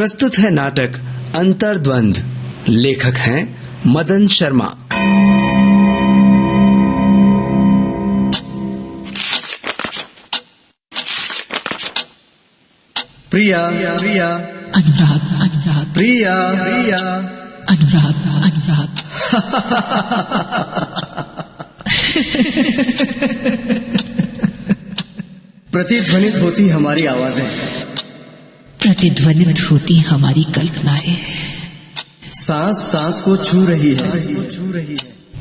प्रस्तुत है नाटक अंतर्द्वंद। लेखक हैं मदन शर्मा। प्रिया प्रिया अनुराग अनुराग प्रिया प्रिया अनुराग अनुराग प्रतिध्वनित होती हमारी आवाजें, प्रतिध्वनित होती हमारी कल्पनाएं, सांस सांस को छू रही है।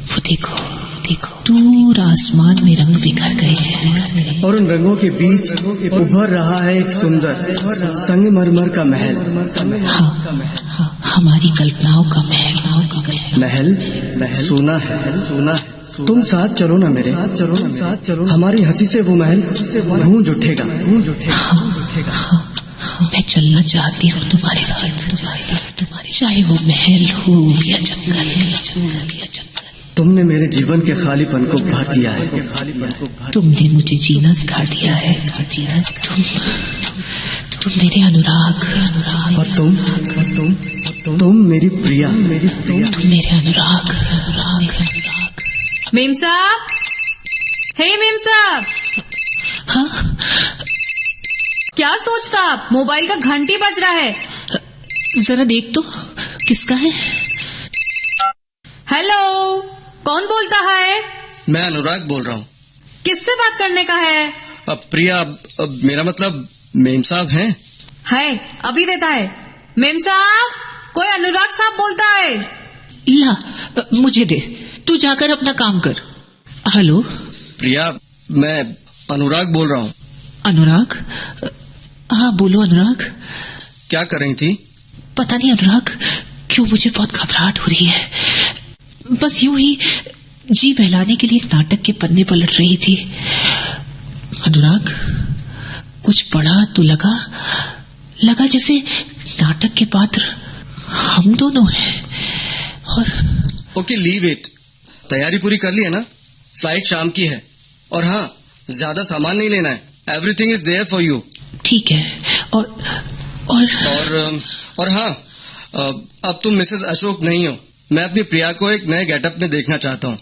वो देखो देखो दूर आसमान में रंग बिखर गए हैं और उन रंगों के बीच उभर रहा है एक सुंदर संगमरमर का महल। हाँ, हमारी कल्पनाओं का महल। महल सोना है। तुम साथ चलो ना मेरे साथ चलो। हमारी हंसी से वो महल गूंज उठेगा। मैं चलना चाहती हूँ तुम्हारे साथ, चाहे वो महल हो या जंगल। तुमने मेरे जीवन के खालीपन को भर दिया है। तुमने मुझे जीना सिखा दिया है। तुम मेरे अनुराग और तुम मेरी प्रिया। तुम मेरे अनुराग। मेम साहब, हे मेम साहब। हाँ, क्या सोचता आप? मोबाइल का घंटी बज रहा है। जरा देख तो किसका है। हेलो, कौन बोलता है? मैं अनुराग बोल रहा हूँ। किससे बात करने का है? प्रिया, मेरा मतलब मेम साहब हैं? है, अभी देता है। मेम साहब, कोई अनुराग साहब बोलता है। ला, मुझे दे, तू जाकर अपना काम कर। हेलो प्रिया, मैं अनुराग बोल रहा हूँ। अनुराग? हाँ बोलो अनुराग। क्या कर रही थी? पता नहीं अनुराग, क्यों मुझे बहुत घबराहट हो रही है। बस यूं ही जी बहलाने के लिए नाटक के पन्ने पलट रही थी। अनुराग, कुछ पढ़ा तो लगा जैसे नाटक के पात्र हम दोनों हैं। और ओके, लीव इट। तैयारी पूरी कर ली है ना? फ्लाइट शाम की है। और हाँ, ज्यादा सामान नहीं लेना है। Everything is there for you. ठीक है। और हाँ, अब तुम मिसेस अशोक नहीं हो। मैं अपनी प्रिया को एक नए गेटअप में देखना चाहता हूँ,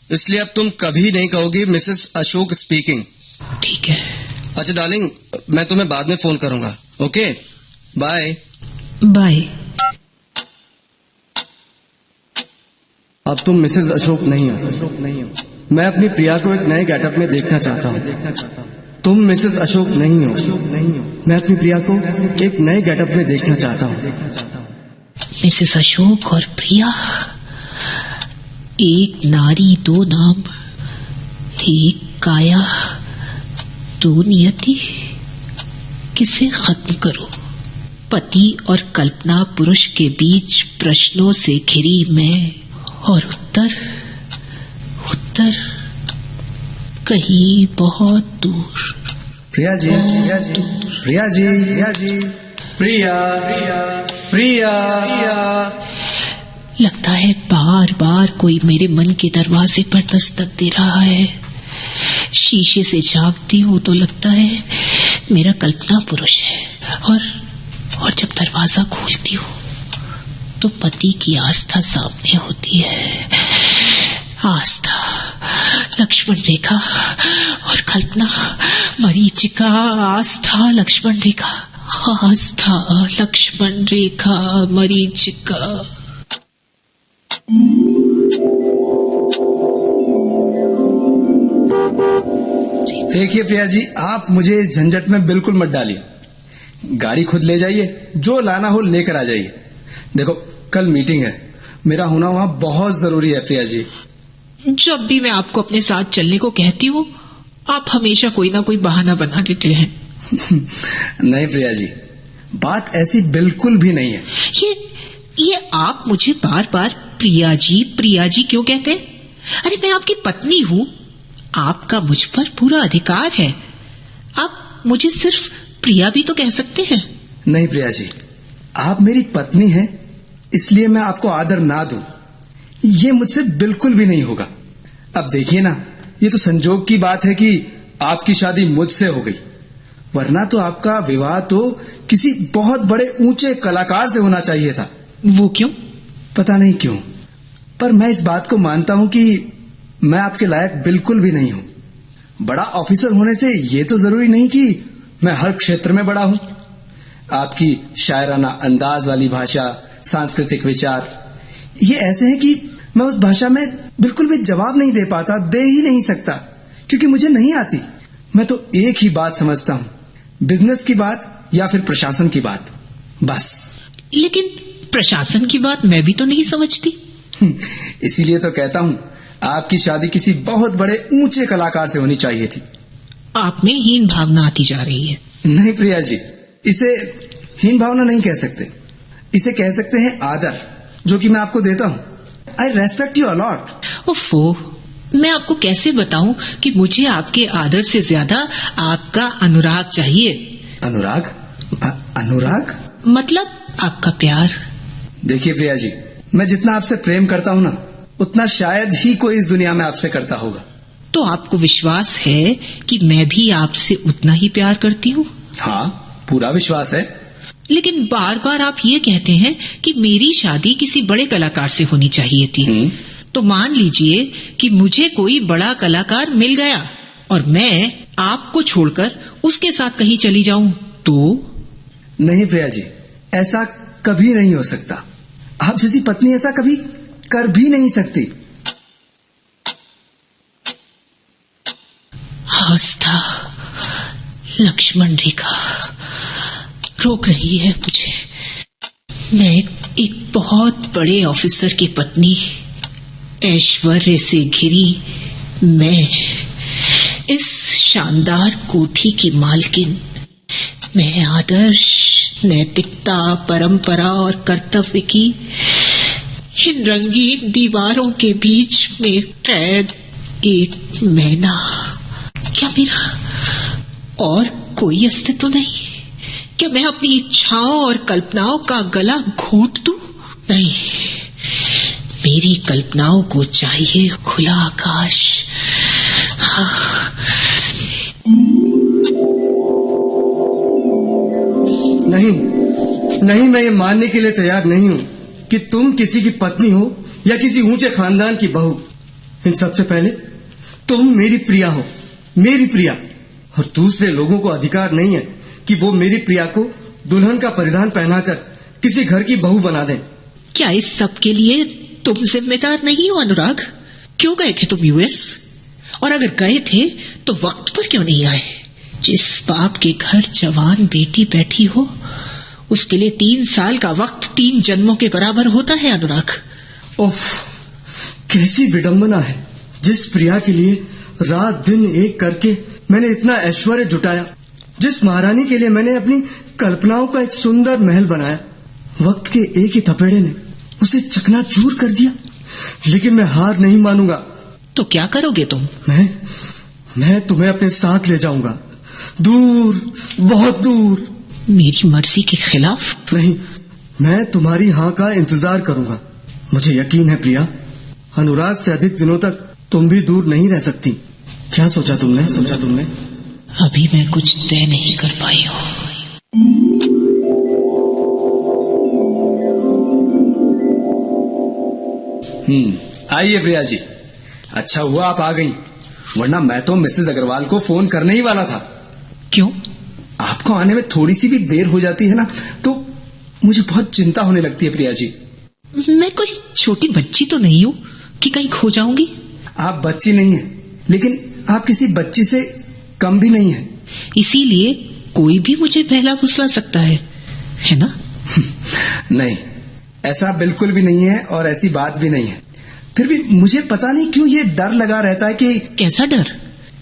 इसलिए अब तुम कभी नहीं कहोगी मिसेस अशोक स्पीकिंग। ठीक है। अच्छा डार्लिंग, मैं तुम्हें बाद में फोन करूंगा। Okay, bye bye. अब तुम मिसेस अशोक नहीं हो। मैं अपनी प्रिया को एक नए गेटअप में देखना चाहता हूँ। तुम मिसेस अशोक नहीं हो। मैं अपनी प्रिया को एक नए गेटअप में देखना चाहता हूँ। मिसेस अशोक और प्रिया, एक नारी दो नाम, एक काया दो नियति। किसे खत्म करो? पति और कल्पना पुरुष के बीच प्रश्नों से घिरी मैं, और उत्तर कहीं बहुत दूर। प्रिया जी, प्रिया जी, प्रिया। लगता है बार बार कोई मेरे मन के दरवाजे पर दस्तक दे रहा है। शीशे से झांकती हूँ तो लगता है मेरा कल्पना पुरुष है, और जब दरवाजा खोलती हूँ तो पति की आस्था सामने होती है। आस्था, लक्ष्मण रेखा और कल्पना, मरीचिका। आस्था, लक्ष्मण रेखा, आस्था, लक्ष्मण रेखा, मरीचिका। देखिए प्रिया जी, आप मुझे इस झंझट में बिल्कुल मत डालिए। गाड़ी खुद ले जाइए, जो लाना हो लेकर आ जाइए। देखो, कल मीटिंग है, मेरा होना वहां बहुत जरूरी है। प्रिया जी, जब भी मैं आपको अपने साथ चलने को कहती हूँ, आप हमेशा कोई ना कोई बहाना बना देते हैं। नहीं प्रिया जी, बात ऐसी बिल्कुल भी नहीं है। ये आप मुझे बार बार प्रिया जी क्यों कहते हैं? अरे मैं आपकी पत्नी हूँ, आपका मुझ पर पूरा अधिकार है। आप मुझे सिर्फ प्रिया भी तो कह सकते हैं। नहीं प्रिया जी, आप मेरी पत्नी हैं, इसलिए मैं आपको आदर ना दूं, ये मुझसे बिल्कुल भी नहीं होगा। अब देखिए ना, ये तो संजोग की बात है कि आपकी शादी मुझसे हो गई, वरना तो आपका विवाह तो किसी बहुत बड़े ऊंचे कलाकार से होना चाहिए था। वो क्यों? पता नहीं क्यों, पर मैं इस बात को मानता हूं कि मैं आपके लायक बिल्कुल भी नहीं हूं। बड़ा ऑफिसर होने से ये तो जरूरी नहीं कि मैं हर क्षेत्र में बड़ा हूं। आपकी शायराना अंदाज वाली भाषा, सांस्कृतिक विचार, ये ऐसे हैं कि मैं उस भाषा में बिल्कुल भी जवाब नहीं दे पाता, दे ही नहीं सकता, क्योंकि मुझे नहीं आती। मैं तो एक ही बात समझता हूं, बिजनेस की बात या फिर प्रशासन की बात, बस। लेकिन प्रशासन की बात मैं भी तो नहीं समझती। इसीलिए तो कहता हूं, आपकी शादी किसी बहुत बड़े ऊंचे कलाकार से होनी चाहिए थी। आप में हीन भावना आती जा रही है। नहीं प्रिया जी, इसे हीन भावना नहीं कह सकते, इसे कह सकते हैं आदर, जो कि मैं आपको देता हूं। आई रेस्पेक्ट यू अलॉट। ओफो, मैं आपको कैसे बताऊं कि मुझे आपके आदर से ज्यादा आपका अनुराग चाहिए। अनुराग? अनुराग मतलब आपका प्यार। देखिए प्रिया जी, मैं जितना आपसे प्रेम करता हूं ना, उतना शायद ही कोई इस दुनिया में आपसे करता होगा। तो आपको विश्वास है कि मैं भी आपसे उतना ही प्यार करती हूँ? हाँ, पूरा विश्वास है। लेकिन बार बार आप ये कहते हैं कि मेरी शादी किसी बड़े कलाकार से होनी चाहिए थी। तो मान लीजिए कि मुझे कोई बड़ा कलाकार मिल गया और मैं आपको छोड़कर उसके साथ कहीं चली जाऊं तो? नहीं प्रिया जी, ऐसा कभी नहीं हो सकता। आप जैसी पत्नी ऐसा कभी कर भी नहीं सकती। आस्था, लक्ष्मण रेखा रोक रही है मुझे। मैं एक बहुत बड़े ऑफिसर की पत्नी, ऐश्वर्य से घिरी मैं, इस शानदार कोठी की मालकिन, मैं आदर्श, नैतिकता, परंपरा और कर्तव्य की इन रंगीन दीवारों के बीच में कैद एक मैना। क्या मेरा और कोई अस्तित्व नहीं? क्या मैं अपनी इच्छाओं और कल्पनाओं का गला घोंट दूं? नहीं, मेरी कल्पनाओं को चाहिए खुला आकाश। नहीं, मैं ये मानने के लिए तैयार नहीं हूं कि तुम किसी की पत्नी हो या किसी ऊंचे खानदान की बहू। इन सबसे पहले तुम मेरी प्रिया हो, मेरी प्रिया, और दूसरे लोगों को अधिकार नहीं है कि वो मेरी प्रिया को दुल्हन का परिधान पहनाकर किसी घर की बहू बना दें। क्या इस सब के लिए तुम जिम्मेदार नहीं हो अनुराग? क्यों गए थे तुम यूएस? और अगर गए थे तो वक्त पर क्यों नहीं आए? जिस बाप के घर जवान बेटी बैठी हो, उसके लिए 3 साल का वक्त 3 जन्मों के बराबर होता है अनुराग। उफ, कैसी विडंबना है। जिस प्रिया के लिए रात दिन एक करके मैंने इतना ऐश्वर्य जुटाया, जिस महारानी के लिए मैंने अपनी कल्पनाओं का एक सुंदर महल बनाया, वक्त के एक ही थपेड़े ने उसे चकनाचूर कर दिया। लेकिन मैं हार नहीं मानूंगा। तो क्या करोगे तुम? मैं तुम्हें अपने साथ ले जाऊंगा, दूर, बहुत दूर। मेरी मर्जी के खिलाफ? नहीं, मैं तुम्हारी हाँ का इंतजार करूंगा। मुझे यकीन है प्रिया, अनुराग से अधिक दिनों तक तुम भी दूर नहीं रह सकती। क्या सोचा तुमने? अभी मैं कुछ तय नहीं कर पाई हूँ। आइए प्रिया जी, अच्छा हुआ आप आ गई, वरना मैं तो मिसेस अग्रवाल को फोन करने ही वाला था। क्यों? आपको आने में थोड़ी सी भी देर हो जाती है ना, तो मुझे बहुत चिंता होने लगती है प्रिया जी। मैं कोई छोटी बच्ची तो नहीं हूँ कि कहीं खो जाऊंगी। आप बच्ची नहीं हैं, लेकिन आप किसी बच्ची से कम भी नहीं है। इसीलिए कोई भी मुझे बहला फुसला सकता है ना? नहीं, ऐसा बिल्कुल भी नहीं है और ऐसी बात भी नहीं है। फिर भी मुझे पता नहीं क्यों ये डर लगा रहता है कि... कैसा डर?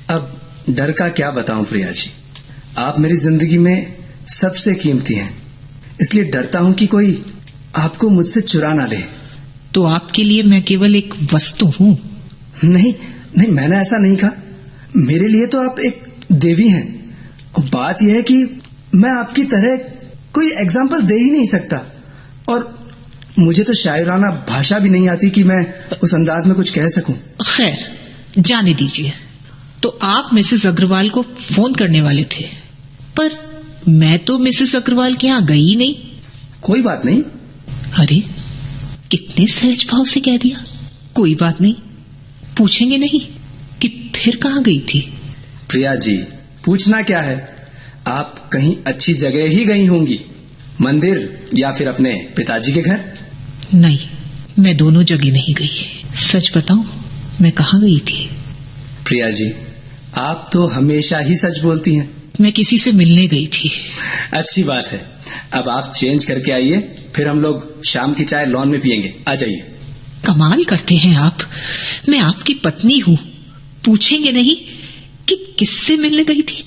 अब डर का क्या बताऊं प्रिया जी, आप मेरी जिंदगी में सबसे कीमती हैं, इसलिए डरता हूं कि कोई आपको मुझसे चुरा ना ले। तो आपके लिए मैं केवल एक वस्तु हूं? नहीं, मैंने ऐसा नहीं कहा। मेरे लिए तो आप एक देवी हैं। बात यह है कि मैं आपकी तरह कोई एग्जाम्पल दे ही नहीं सकता, और मुझे तो शायराना भाषा भी नहीं आती कि मैं उस अंदाज में कुछ कह सकूं। खैर, जाने दीजिए। तो आप मिसेस अग्रवाल को फोन करने वाले थे, पर मैं तो मिसेस अग्रवाल के यहाँ गई नहीं। कोई बात नहीं। अरे, कितने सहज भाव से कह दिया, कोई बात नहीं। पूछेंगे नहीं कि फिर कहाँ गई थी? प्रिया जी, पूछना क्या है, आप कहीं अच्छी जगह ही गई होंगी, मंदिर या फिर अपने पिताजी के घर। नहीं, मैं दोनों जगह नहीं गई। सच बताऊं, मैं कहाँ गई थी? प्रिया जी, आप तो हमेशा ही सच बोलती हैं। मैं किसी से मिलने गई थी। अच्छी बात है। अब आप चेंज करके आइए, फिर हम लोग शाम की चाय लॉन में पियेंगे। आ जाइए। कमाल करते हैं आप। मैं आपकी पत्नी हूँ, पूछेंगे नहीं कि किससे मिलने गई थी?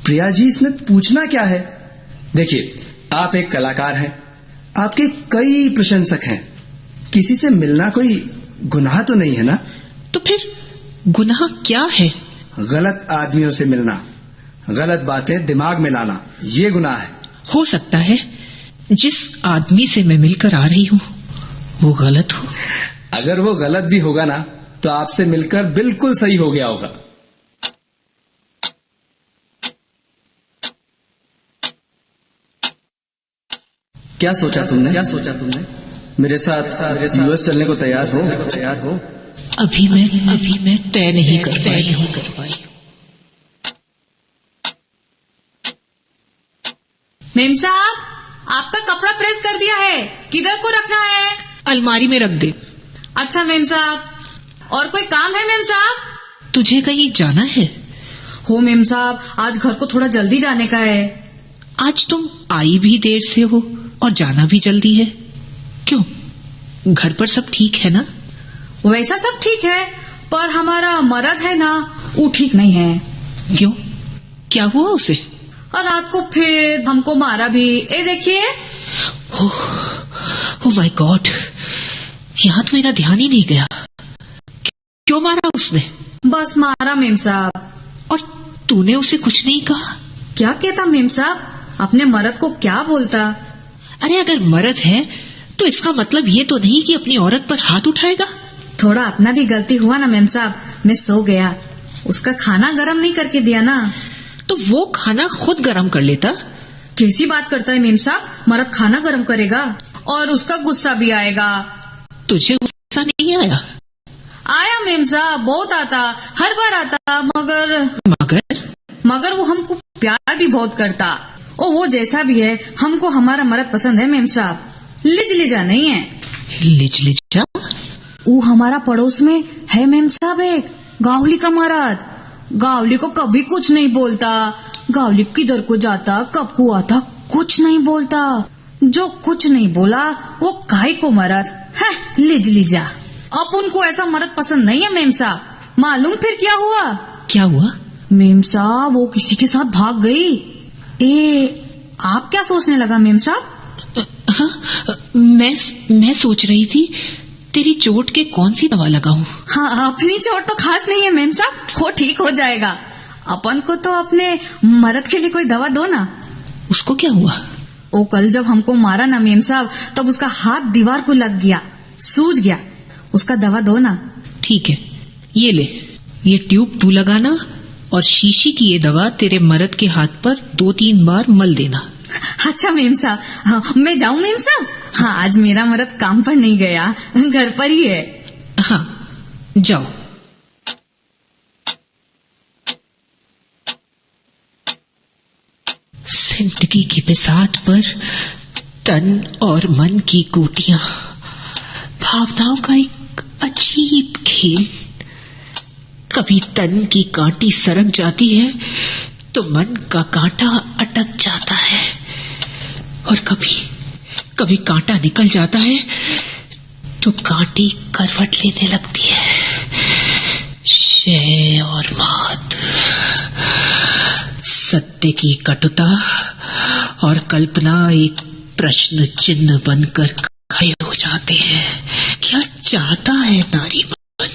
प्रिया जी, इसमें पूछना क्या है? देखिए, आप एक कलाकार हैं, आपके कई प्रशंसक हैं, किसी से मिलना कोई गुनाह तो नहीं है ना? तो फिर गुनाह क्या है? गलत आदमियों से मिलना, गलत बातें दिमाग में लाना, ये गुनाह है। हो सकता है जिस आदमी से मैं मिलकर आ रही हूँ वो गलत हो। अगर वो गलत भी होगा ना, तो आपसे मिलकर बिल्कुल सही हो गया होगा। क्या सोचा तुमने? मेरे साथ यूएस चलने को तैयार हो? अभी मैं तय नहीं कर पाई। मेम साहब, आपका कपड़ा प्रेस कर दिया है, किधर को रखना है? अलमारी में रख दे। अच्छा मेम साहब, और कोई काम है मेम साहब? तुझे कहीं जाना है? हो मेम साहब, आज घर को थोड़ा जल्दी जाने का है। आज तुम आई भी देर से हो और जाना भी जल्दी है, क्यों? घर पर सब ठीक है ना? वैसा सब ठीक है, पर हमारा मर्द है ना, वो ठीक नहीं है। क्यों? क्या हुआ उसे? और रात को फिर हमको मारा भी। ए देखिए। ओह माय गॉड, यहाँ तो मेरा ध्यान ही नहीं गया। क्यों मारा उसने? बस मारा मेम साहब। और तूने उसे कुछ नहीं कहा? क्या कहता मेम साहब, अपने मर्द को क्या बोलता? अरे, अगर मर्द है तो इसका मतलब ये तो नहीं कि अपनी औरत पर हाथ उठाएगा। थोड़ा अपना भी गलती हुआ ना मेम साहब, मैं सो गया, उसका खाना गरम नहीं करके दिया ना। तो वो खाना खुद गरम कर लेता। कैसी बात करता है मेम साहब, मर्द खाना गरम करेगा और उसका गुस्सा भी आएगा। तुझे गुस्सा नहीं आया? आया मेम साहब, बहुत आता, हर बार आता, मगर वो हमको प्यार भी बहुत करता। और वो जैसा भी है, हमको हमारा मर्द पसंद है मेम साहब, लिजा नहीं है। लिजा? वो हमारा पड़ोस में है मेम साहब, एक गावली का मर्द। गावली को कभी कुछ नहीं बोलता, गावली किधर को जाता, कब को आता, कुछ नहीं बोलता। जो कुछ नहीं बोला वो काय को मर्द है, लिजा। अब उनको ऐसा मर्द पसंद नहीं है मेम साहब। मालूम फिर क्या हुआ? मेम साहब, वो किसी के साथ भाग गई। आप क्या सोचने लगा मेम साहब? हाँ, मैं सोच रही थी तेरी चोट के कौन सी दवा लगाऊं। हाँ, अपनी चोट तो खास नहीं है मेम साहब, वो ठीक हो जाएगा। अपन को तो अपने मर्द के लिए कोई दवा दो ना। उसको क्या हुआ? वो कल जब हमको मारा ना मेम साहब, तब उसका हाथ दीवार को लग गया, सूज गया। उसका दवा दो ना। ठीक है, ये ले, ये ट्यूब तू लगाना और शीशी की ये दवा तेरे मर्द के हाथ पर 2-3 बार मल देना। अच्छा मेम साहब, हाँ, मैं जाऊं मेम साहब? हाँ, आज मेरा मर्द काम पर नहीं गया, घर पर ही है। हाँ, जाओ। जिंदगी की बिसात पर तन और मन की गोटियां, भावनाओं का एक अजीब खेल। कभी तन की कांटी सरक जाती है तो मन का कांटा अटक जाता है, और कभी कांटा निकल जाता है तो कांटी करवट लेने लगती है। शय और मात, सत्य की कटुता और कल्पना एक प्रश्न चिन्ह बनकर खड़े हो जाते हैं। क्या चाहता है नारी मन?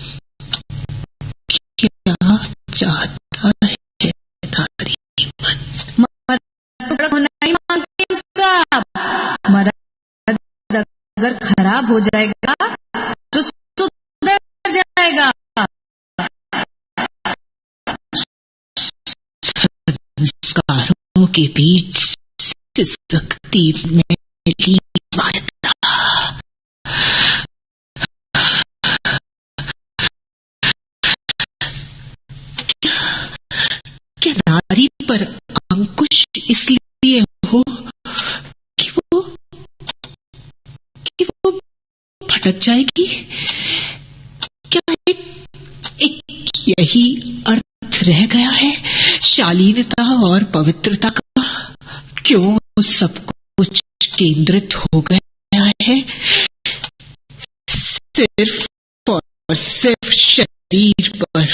क्या चाहता है नारी मन? मर्द अगर खराब हो जाएगा तो सुधर जाएगा। संस्कारों के बीच सिसकती मैली मान्यता। क्या नारी पर अंकुश इसलिए हो कि वो भटक जाएगी? क्या एक यही अर्थ रह गया है शालीनता और पवित्रता का? क्यों सब कुछ केंद्रित हो गया है सिर्फ और सिर्फ शरीर पर?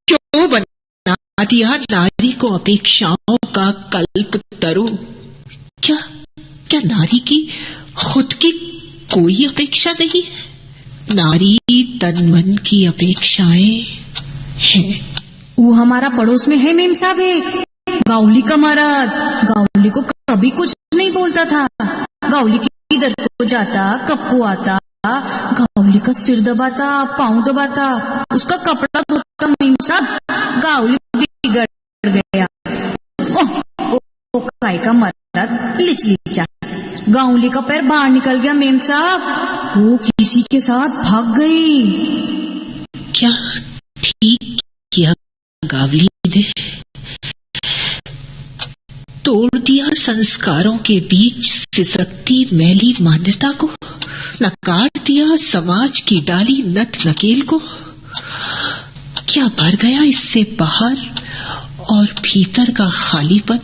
क्यों बना दिया नारी को अपेक्षाओं का कल्प तरु? क्या नारी की खुद की कोई अपेक्षा नहीं है? नारी तन मन की अपेक्षाएं हैं। वो हमारा पड़ोस में है मेम साहब एक गाउली का महाराज। गाउली को कभी कुछ नहीं बोलता था। गाउली किधर को जाता कब को आता, गाउली का सिर दबाता पांव दबाता, उसका कपड़ा धोता मेम साहब। गाउली बिगड़ गया। ओ काय का महाराज लिचलीचा। गाउली का पैर बाहर निकल गया मेम साहब। वो किसी के साथ भाग गई। क्या ठीक किया गावली ने? तोड़ दिया संस्कारों के बीच सिसकती मैली मान्यता को, नकार दिया समाज की डाली नट नकेल को। क्या भर गया इससे बाहर और भीतर का खालीपन?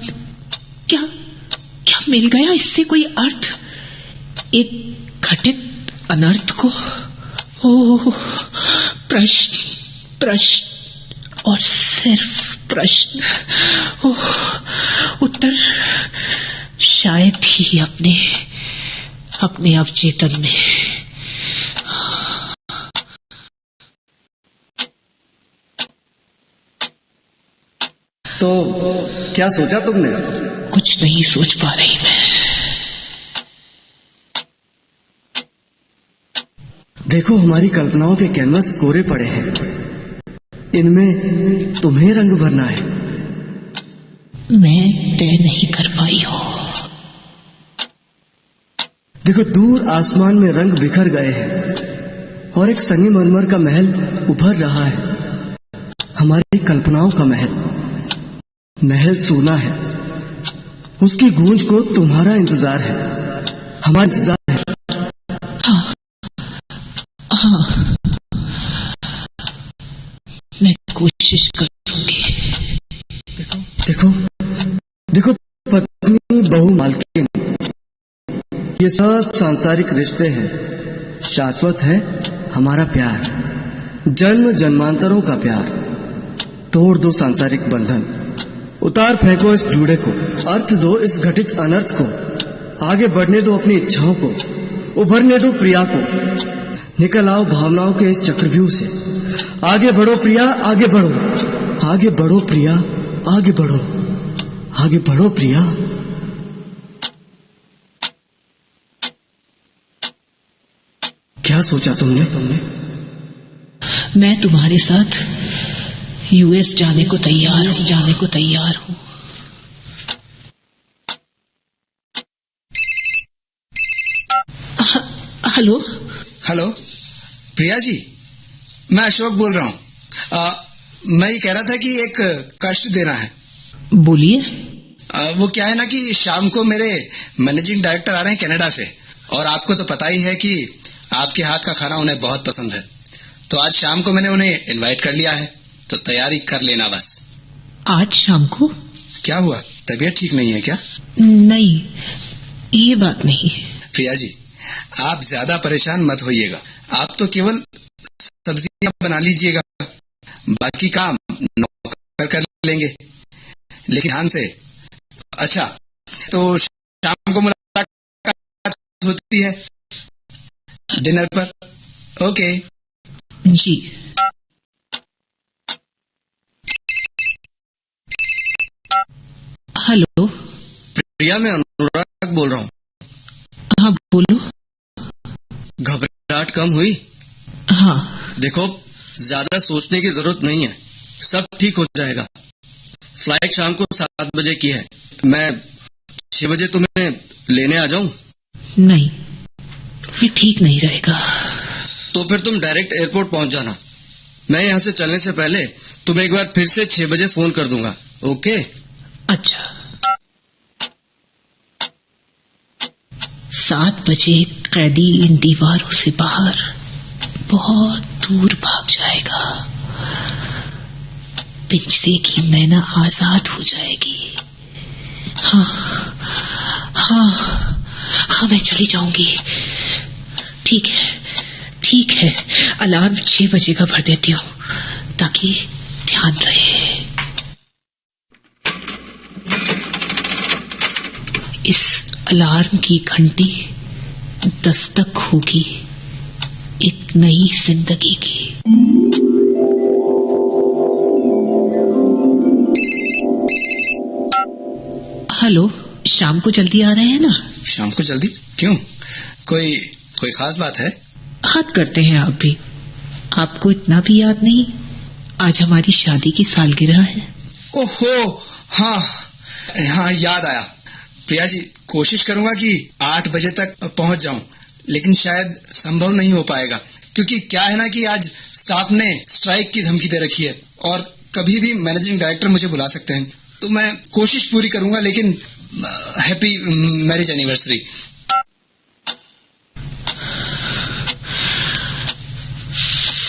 क्या मिल गया इससे कोई अर्थ एक घटित अनर्थ को? ओ प्रश्न और सिर्फ प्रश्न। ओह उत्तर शायद ही अपने अवचेतन में। तो क्या सोचा तुमने? कुछ नहीं सोच पा रही मैं। देखो हमारी कल्पनाओं के कैनवस कोरे पड़े हैं। इनमें तुम्हें रंग भरना है। मैं तय नहीं कर पाई हूं। देखो दूर आसमान में रंग बिखर गए हैं और एक संगमरमर का महल उभर रहा है। हमारी कल्पनाओं का महल सोना है। उसकी गूंज को तुम्हारा इंतजार है, हमारा इंतजार है। हाँ, मैं कोशिश करूंगी। देखो पत्नी बहू मालकिन, ये सब सांसारिक रिश्ते हैं। शाश्वत है हमारा प्यार, जन्म जन्मांतरों का प्यार। तोड़ दो सांसारिक बंधन, उतार फेंको इस जूड़े को, अर्थ दो इस घटित अनर्थ को। आगे बढ़ने दो अपनी इच्छाओं को, उभरने दो प्रिया को। निकल आओ भावनाओं के इस चक्रव्यूह से। आगे बढ़ो प्रिया, आगे बढ़ो, आगे बढ़ो प्रिया, आगे बढ़ो, आगे बढ़ो प्रिया। क्या सोचा तुमने? मैं तुम्हारे साथ यूएस जाने को तैयार हूं। हेलो प्रिया जी, मैं अशोक बोल रहा हूँ। मैं ये कह रहा था कि एक कष्ट देना है। बोलिए। वो क्या है ना कि शाम को मेरे मैनेजिंग डायरेक्टर आ रहे हैं कनाडा से, और आपको तो पता ही है कि आपके हाथ का खाना उन्हें बहुत पसंद है। तो आज शाम को मैंने उन्हें इनवाइट कर लिया है, तो तैयारी कर लेना बस। आज शाम को? क्या हुआ, तबीयत ठीक नहीं है क्या? नहीं, ये बात नहीं। प्रिया जी, आप ज्यादा परेशान मत होइएगा। आप तो केवल सब्जियां बना लीजिएगा, बाकी काम नौकर कर लेंगे, लेकिन ध्यान से। अच्छा, तो शाम को मुलाकात होती है डिनर पर। ओके जी। हेलो प्रिया, मैं अनुराग बोल रहा हूँ। हाँ बोलो। घबराहट कम हुई? हाँ। देखो, ज्यादा सोचने की जरूरत नहीं है, सब ठीक हो जाएगा। फ्लाइट शाम को 7 बजे की है। मैं 6 बजे तुम्हें लेने आ जाऊं? नहीं, ये ठीक नहीं रहेगा। तो फिर तुम डायरेक्ट एयरपोर्ट पहुंच जाना। मैं यहाँ से चलने से पहले तुम्हें एक बार फिर से 6 बजे फोन कर दूंगा। ओके? अच्छा। 7 बजे कैदी इन दीवारों से बाहर बहुत दूर भाग जाएगा। पिंजरे की मैना आजाद हो जाएगी। हाँ, मैं चली जाऊंगी। ठीक है, अलार्म 6 बजे का भर देती हूँ ताकि ध्यान रहे। इस अलार्म की घंटी दस्तक होगी एक नई जिंदगी की। हेलो, शाम को जल्दी आ रहे हैं ना? शाम को जल्दी? क्यों? कोई खास बात है? हद करते हैं आप भी। आपको इतना भी याद नहीं? आज हमारी शादी की सालगिरह है। ओहो, हाँ, याद आया। प्रिया जी, कोशिश करूंगा कि 8 बजे तक पहुंच जाऊं, लेकिन शायद संभव नहीं हो पाएगा, क्योंकि क्या है ना कि आज स्टाफ ने स्ट्राइक की धमकी दे रखी है और कभी भी मैनेजिंग डायरेक्टर मुझे बुला सकते हैं। तो मैं कोशिश पूरी करूंगा, लेकिन हैप्पी मैरिज एनिवर्सरी।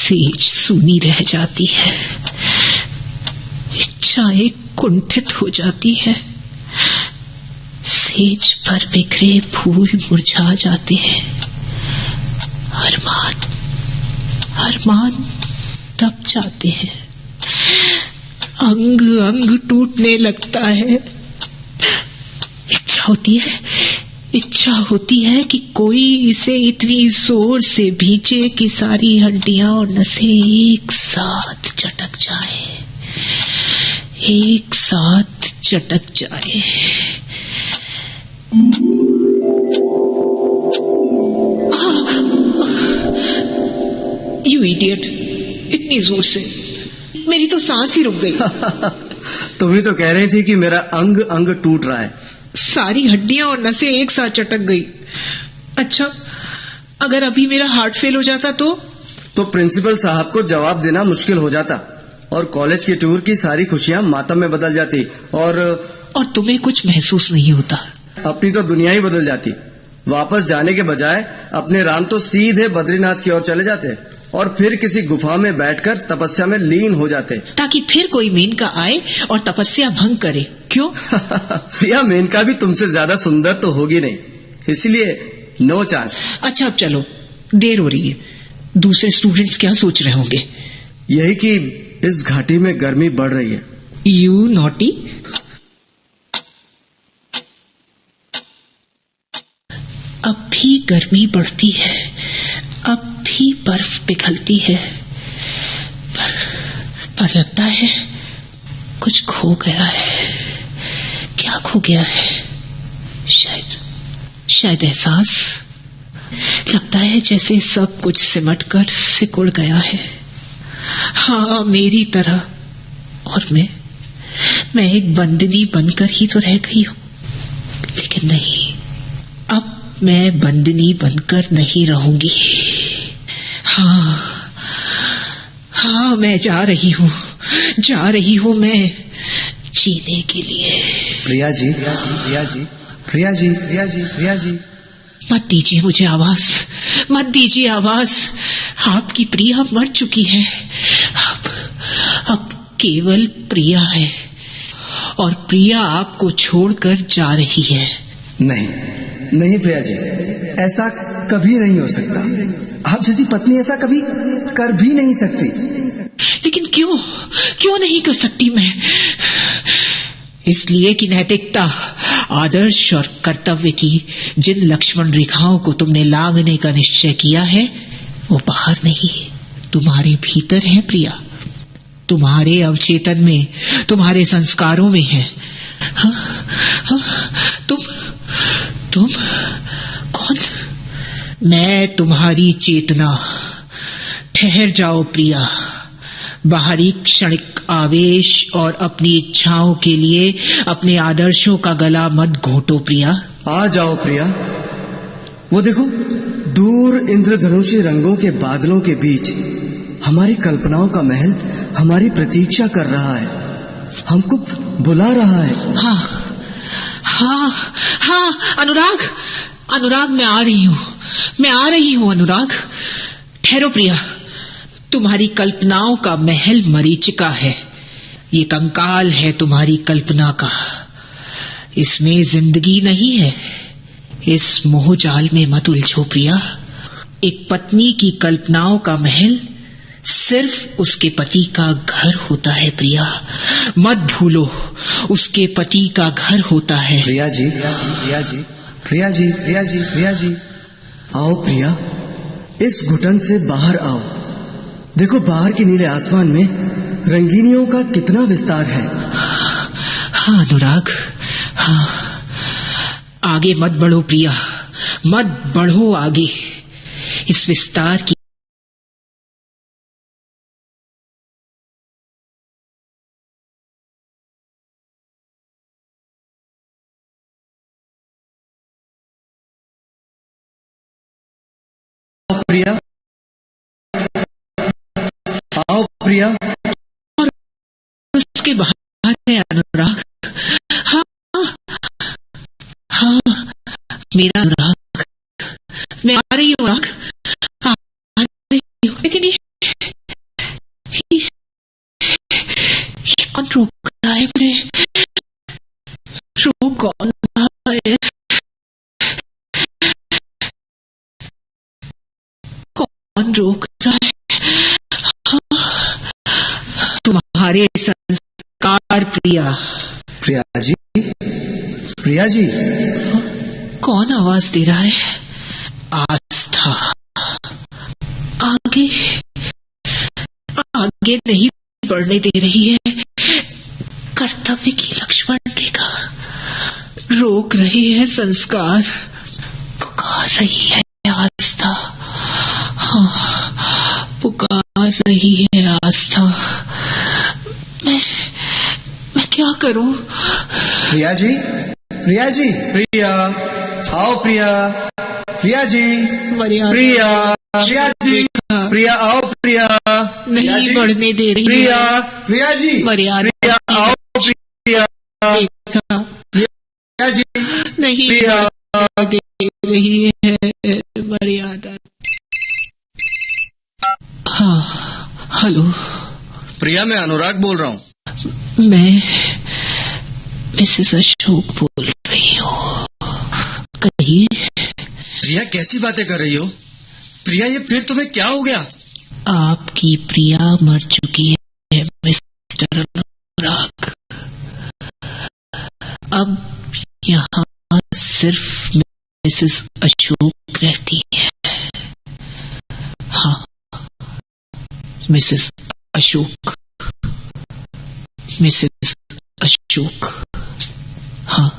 सेज सुनी रह जाती है, इच्छाएं कुंठित हो जाती है। सेज पर बिखरे फूल मुरझा जाते हैं। अरमान दब जाते हैं। अंग अंग टूटने लगता है। इच्छा होती है कि कोई इसे इतनी जोर से भींचे कि सारी हड्डियां और नसें एक साथ चटक जाए। यू इडियट, इतनी जोर से मेरी तो सांस ही रुक गई। तुम ही तो कह रही थी कि मेरा अंग अंग टूट रहा है। सारी हड्डियां और नसें एक साथ चटक गई। अच्छा, अगर अभी मेरा हार्ट फेल हो जाता तो प्रिंसिपल साहब को जवाब देना मुश्किल हो जाता और कॉलेज के टूर की सारी खुशियां मातम में बदल जाती और तुम्हें कुछ महसूस नहीं होता। अपनी तो दुनिया ही बदल जाती। वापस जाने के बजाय अपने राम तो सीधे बद्रीनाथ की ओर चले जाते और फिर किसी गुफा में बैठकर तपस्या में लीन हो जाते, ताकि फिर कोई मेनका आए और तपस्या भंग करे। क्यों? प्रिया, मेनका भी तुमसे ज्यादा सुंदर तो होगी नहीं, इसलिए नो चांस। अच्छा, अब चलो, देर हो रही है। दूसरे स्टूडेंट्स क्या सोच रहे होंगे? यही कि इस घाटी में गर्मी बढ़ रही है। You naughty. अब भी गर्मी बढ़ती है, अब भी बर्फ पिघलती है, पर लगता है कुछ खो गया है। क्या खो गया है? शायद एहसास। लगता है जैसे सब कुछ सिमट कर सिकुड़ गया है। हाँ, मेरी तरह। और मैं एक बंदनी बनकर ही तो रह गई हूं। लेकिन नहीं, अब मैं बंदनी बनकर नहीं रहूंगी। हाँ, मैं जा रही हूँ मैं जीने के लिए। प्रिया जी। मत दीजिए मुझे आवाज, मत दीजिए आवाज। आपकी प्रिया मर चुकी है। अब केवल प्रिया है और प्रिया आपको छोड़कर जा रही है। नहीं प्रिया जी, ऐसा कभी नहीं हो सकता। आप जैसी पत्नी ऐसा कभी कर भी नहीं सकती। लेकिन क्यों नहीं कर सकती मैं? इसलिए कि नैतिकता, आदर्श और कर्तव्य की जिन लक्ष्मण रेखाओं को तुमने लांघने का निश्चय किया है, वो बाहर नहीं, तुम्हारे भीतर है प्रिया। तुम्हारे अवचेतन में, तुम्हारे संस्कारों में है। तुम कौन? मैं तुम्हारी चेतना। ठहर जाओ प्रिया, बाहरी क्षणिक आवेश और अपनी इच्छाओं के लिए अपने आदर्शों का गला मत घोटो प्रिया। आ जाओ प्रिया। वो देखो, दूर इंद्रधनुषी रंगों के बादलों के बीच हमारी कल्पनाओं का महल हमारी प्रतीक्षा कर रहा है, हमको बुला रहा है। हाँ हाँ हाँ, अनुराग अनुराग, मैं आ रही हूँ अनुराग। ठहरो प्रिया, तुम्हारी कल्पनाओं का महल मरीचिका है, ये कंकाल है तुम्हारी कल्पना का, इसमें जिंदगी नहीं है। इस मोहजाल में मत उलझो प्रिया। एक पत्नी की कल्पनाओं का महल सिर्फ उसके पति का घर होता है प्रिया, मत भूलो, उसके पति का घर होता है। प्रिया जी, प्रिया जी, प्रिया जी, प्रिया जी, प्रिया जी, आओ प्रिया, इस घुटन से बाहर आओ। देखो, बाहर के नीले आसमान में रंगीनियों का कितना विस्तार है। हाँ अनुराग, हाँ। आगे मत बढ़ो प्रिया, मत बढ़ो आगे। इस विस्तार की प्रिया, आओ प्रिया। और उसके बाहर है अनुराग। हाँ हाँ, मेरा अनुराग, मैं आ रही हूँ अनुराग, आ रही हूँ। लेकिन ये कौन रोक रहा है मुझे? रोक कौन रहा है? कौन रोक रहा है? तुम्हारे संस्कार प्रिया। प्रिया जी, प्रिया जी। कौन आवाज दे रहा है? आस्था। आगे आगे नहीं बढ़ने दे रही है, कर्तव्य की लक्ष्मण रेखा रोक रही है संस्कार, पुकार रही है आस्था। हाँ, पुकार रही है आस्था। मैं क्या करूं? प्रिया जी, प्रिया जी, प्रिया, आओ प्रिया। प्रिया जी, मर्यादा प्रिया, प्रिया जी, प्रिया, आओ प्रिया। नहीं बढ़ने दे रही प्रिया, है। प्रिया जी, मर्यादा प्रिया, आओ प्रिया। रेखा प्रिया जी, नहीं प्रिया, दे रही है मर्यादा। हाँ, हेलो। प्रिया, मैं अनुराग बोल रहा हूँ। मैं मिसेस अशोक बोल रही हूँ। कहिए। प्रिया, कैसी बातें कर रही हो? प्रिया, ये फिर तुम्हें क्या हो गया? आपकी प्रिया मर चुकी है मिस्टर अनुराग। अब यहाँ सिर्फ मिसेस अशोक रहती है। हाँ, मिसेस अशोक, मिसेस अशोक, हाँ,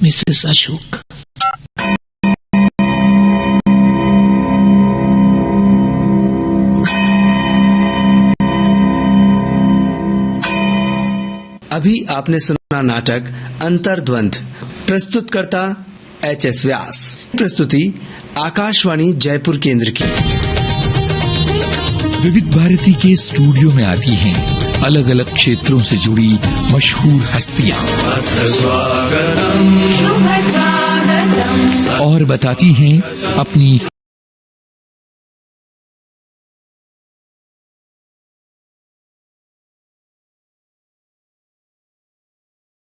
मिसेस अशोक। अभी आपने सुना नाटक अंतर्द्वंद। प्रस्तुतकर्ता एच.एस. व्यास। प्रस्तुति आकाशवाणी जयपुर केंद्र की। विविध भारती के स्टूडियो में आती हैं अलग अलग क्षेत्रों से जुड़ी मशहूर हस्तियां और बताती हैं अपनी